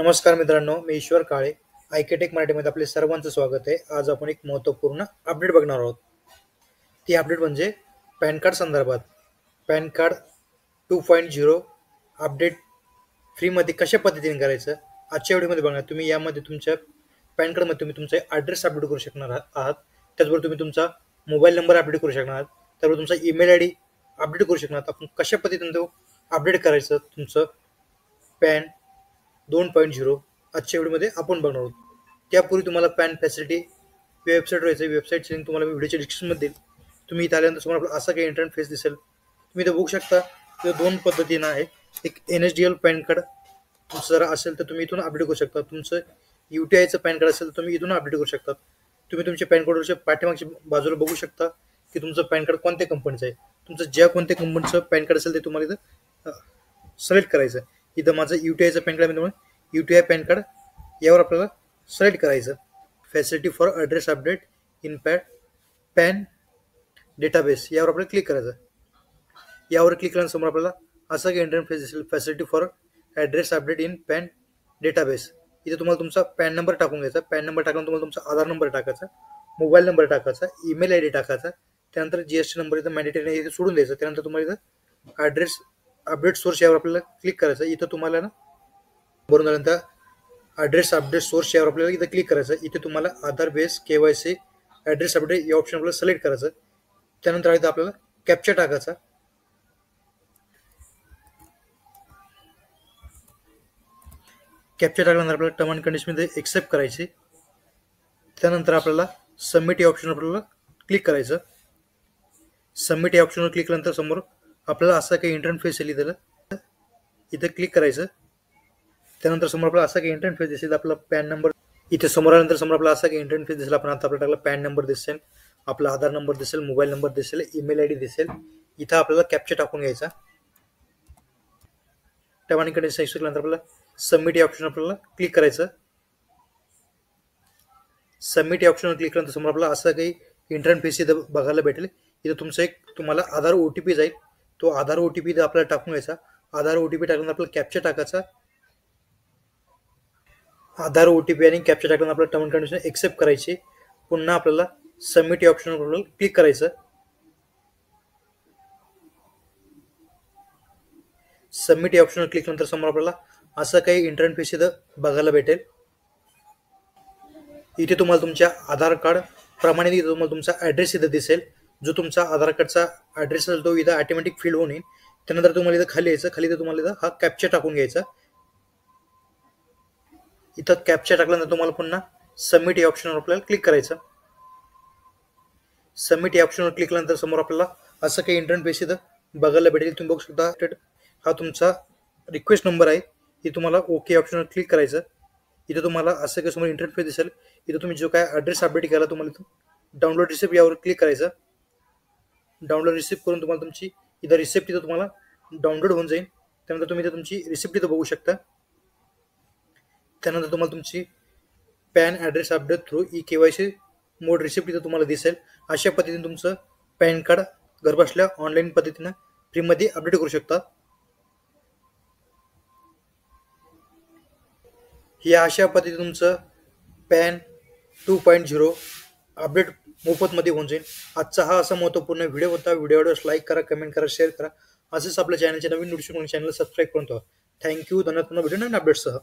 नमस्कार मित्रांनो, मी ईश्वर काळे. आयकेटेक मराठीमध्ये आपले सर्वांचं स्वागत आहे. आज आपण एक महत्त्वपूर्ण अपडेट बघणार आहोत. ती अपडेट म्हणजे पॅन कार्ड संदर्भात. पॅन कार्ड 2.0 अपडेट फ्रीमध्ये कशा पद्धतीने करायचं आजच्या व्हिडिओमध्ये बघणार. तुम्ही यामध्ये तुमच्या पॅन कार्डमध्ये तुम्ही तुमचा ॲड्रेस अपडेट करू शकणार आहात. त्याचबरोबर तुम्ही तुमचा मोबाईल नंबर अपडेट करू शकणार आहात. त्याचबरोबर तुमचा ईमेल आय डी अपडेट करू शकणार आहात. आपण कशा पद्धतीने तो अपडेट करायचं तुमचं पॅन 2.0 आजच्या व्हिडिओमध्ये आपण बघणार आहोत. त्यापूर्वी तुम्हाला पॅन फॅसिलिटी वेबसाईट राहायचं. वेबसाईटची लिंक तुम्हाला व्हिडिओच्या डिस्क्रिप्शनमध्ये देईल. तुम्ही इथं आल्यानंतर तुम्हाला असा काही इंटरफेस दिसेल. तुम्ही इथं बघू शकता. ते दोन पद्धतीनं आहे. एक NSDL पॅन कार्ड तुमचं जर असेल तर तुम्ही इथून अपडेट करू शकता. तुमचं UTIचं पॅन कार्ड असेल तर तुम्ही इथून अपडेट करू शकता. तुम्ही तुमच्या पॅन कार्डवरच्या पाठीमागच्या बाजूला बघू शकता की तुमचं पॅन कार्ड कोणत्या कंपनीचं आहे. तुमचं ज्या कोणत्या कंपनीचं पॅन कार्ड असेल ते तुम्हाला इथं सिलेक्ट करायचं. इथं माझं UTIचं पॅन कार्ड आहे, UTI पॅन कार्ड यावर आपल्याला सिलेक्ट करायचं. Facility for address update in pan database यावर आपल्याला क्लिक करायचं. यावर क्लिक केल्यानंतर आपल्याला असा काही इंटरफेस दिसेल. Facility for address update in pan database. इथे तुम्हाला तुमचा पॅन नंबर टाकून घ्यायचा. पॅन नंबर टाकून तुम्हाला तुमचा आधार नंबर टाकायचा, मोबाईल नंबर टाकायचा, ईमेल ID टाकायचा. त्यानंतर GST नंबर इथं मॅन्डेटरी इथे सोडून द्यायचं. त्यानंतर तुम्हाला इथं ॲड्रेस अपडेट सोर्स यावर आपल्याला क्लिक करायचं. इथं तुम्हाला भरून झाल्यानंतर ॲड्रेस अपडेट सोर्स यावर आपल्याला इथं क्लिक करायचं. इथे तुम्हाला आधार बेस KYC ॲड्रेस अपडेट या ऑप्शन आपल्याला सिलेक्ट करायचं. त्यानंतर इथं आपल्याला कॅप्चा टाकायचा. कॅप्चा टाकल्यानंतर आपल्याला टर्म अँड कंडिशनमध्ये एक्सेप्ट करायची. त्यानंतर आपल्याला सबमिट या ऑप्शनवर आपल्याला क्लिक करायचं. सबमिट या ऑप्शनवर क्लिक केल्यानंतर समोर आपल्याला असा काही इंटरफेस येईल. इथं क्लिक करायचं. त्यानंतर समोर आपला असा काही इंटरफेस दिसेल. आपला पॅन नंबर इथे समोर आल्यानंतर समोर आपला असा काही इंटरफेस दिसेल. आपण आता आपल्याला टाकला पॅन नंबर दिसेल, आपला आधार नंबर दिसेल, मोबाईल नंबर दिसेल, ईमेल ID दिसेल. इथं आपल्याला कॅप्चा टाकून घ्यायचा. टर्म कंडिशन केल्यानंतर आपल्याला सबमिट या ऑप्शन आपल्याला क्लिक करायचं. सबमिट या ऑप्शनवर क्लिक केल्यानंतर समोर आपल्याला असा काही इंटरफेस इथं बघायला भेटेल. इथं तुमचं एक तुम्हाला आधार OTP जाईल. तो आधार OTP इथं आपल्याला टाकून घ्यायचा. आधार OTP टाकल्यानंतर आपल्याला कॅप्चा टाकायचा. आधार OTP आणि कॅप्चा टाकल्यानंतर आपल्याला टर्म अँड कंडिशन एक्सेप्ट करायची. पुन्हा आपल्याला सबमिट या ऑप्शनवर क्लिक करायचं. सबमिट या ऑप्शनवर क्लिक केल्यानंतर समोर आपल्याला असं काही इंटरफेस इथं बघायला भेटेल. इथे तुम्हाला तुमच्या आधार कार्ड प्रमाणे इथं तुम्हाला तुमचा ॲड्रेस इथं दिसेल. जो तुमचा आधार कार्डचा ॲड्रेस असेल तो इथं ऑटोमॅटिक फिल होऊन येईल. त्यानंतर तुम्हाला इथं खाली यायचं. खाली तुम्हाला इथं हा कॅप्चा टाकून घ्यायचा. इथं कॅप्चा टाकल्यानंतर तुम्हाला पुन्हा सबमिट या ऑप्शनवर आपल्याला क्लिक करायचं. सबमिट या ऑप्शनवर क्लिक केल्यानंतर समोर आपल्याला असं काही इंटरफेस इथं बघायला भेटेल. तुम्ही बघू शकता हा तुमचा रिक्वेस्ट नंबर आहे. हे तुम्हाला ओके ऑप्शनवर क्लिक करायचं. इथं तुम्हाला असं काही समोर इंटरफेस दिसेल. इथं तुम्ही जो काय ॲड्रेस अपडेट केला तुम्हाला इथं डाउनलोड रिसिप्ट यावर क्लिक करायचं. डाउनलोड रिसिप्ट करून तुम्हाला तुमची इथं रिसिप्ट इथं तुम्हाला डाउनलोड होऊन जाईल. त्यानंतर तुम्ही इथं तुमची रिसिप्ट इथं बघू शकता. त्यानंतर तुम्हाला तुमची pan address update through KYC मोड रिसिप्ट इथं तुम्हाला दिसेल. अशा पद्धतीने तुमचं पॅन कार्ड घरबसल्या ऑनलाईन पद्धतीनं फ्रीमध्ये अपडेट करू शकता. ही अशा पद्धतीने तुमचं पॅन 2.0 अपडेट मोफतमध्ये होऊन जाईल. आजचा हा असा महत्त्वपूर्ण व्हिडिओ होता. व्हिडिओवर लाईक करा, कमेंट करा, शेअर करा. असंच आपल्या चॅनलचे नवीन नोटिफिकेशन चॅनल सबस्क्राईब करून ठेवा. थँक्यू. धन्यवाद. पुन्हा व्हिडिओ नवीन अपडेटसह.